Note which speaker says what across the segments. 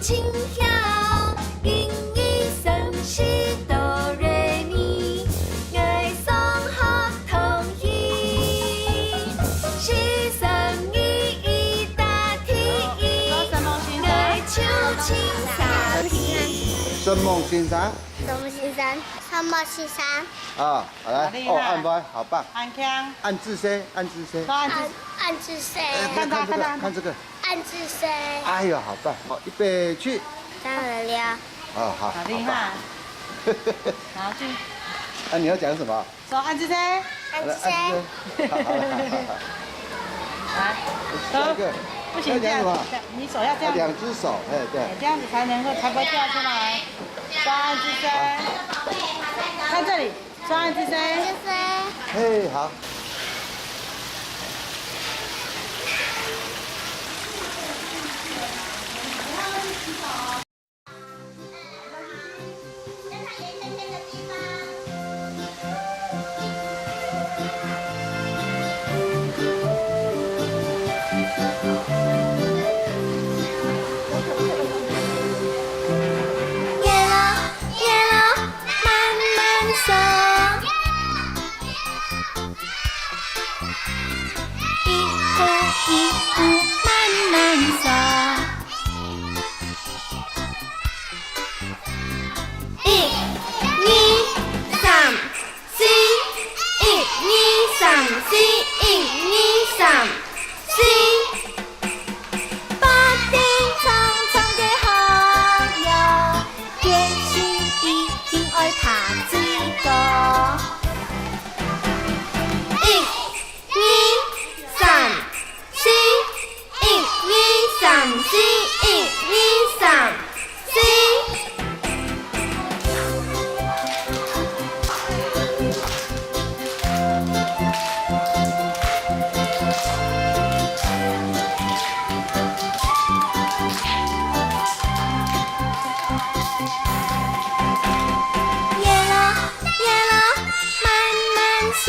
Speaker 1: 青晓，英语生诗哆来咪，爱上学童音，是生语一大题，爱秋青山听。
Speaker 2: 孙梦青山。
Speaker 3: 什么青山？什么青山？
Speaker 2: 啊，好来，哦，按拍，好棒。
Speaker 4: 按腔，
Speaker 2: 按字 C， 按字 C。
Speaker 3: 按字 C。
Speaker 2: 看这个，看这个。
Speaker 3: 按字 C。
Speaker 2: 哎呦，好棒！好，预备去。
Speaker 3: 当然了。
Speaker 2: 哦，好。
Speaker 4: 好厉害。好去。
Speaker 2: 啊，你要讲什么？
Speaker 4: 说按字 C。
Speaker 3: 按字 C。
Speaker 2: 好了，
Speaker 4: 来，
Speaker 2: 下一个。
Speaker 4: 不行这样，你手要这样。
Speaker 2: 两只手，哎，对。
Speaker 4: 这样子才不会掉出来。双按字 C。看这里，双按字 C。
Speaker 3: 按字 C。
Speaker 2: 嘿，好。
Speaker 1: 一步慢慢走，一、二、三、四，一、二、三、四，一、二、三、四。八点唱唱嘅好呀，决心一定爱拍子歌。3、4、1、2、3、4。夜了，夜了，慢慢走。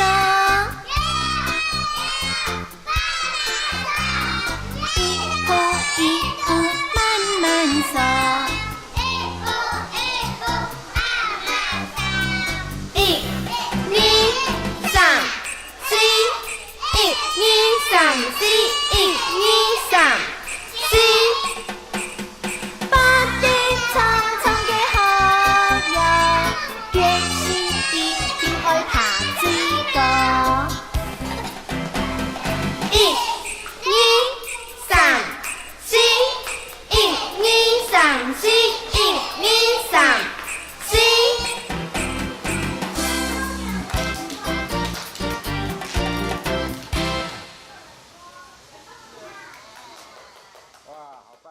Speaker 1: 一步慢慢走，一、二、三、四，一、二、三、四，一、二、三、四。八点唱唱嘅好呀，决心一定爱拍子歌。一、二、三。3、4、1、2、3、4。
Speaker 2: 哇，好棒！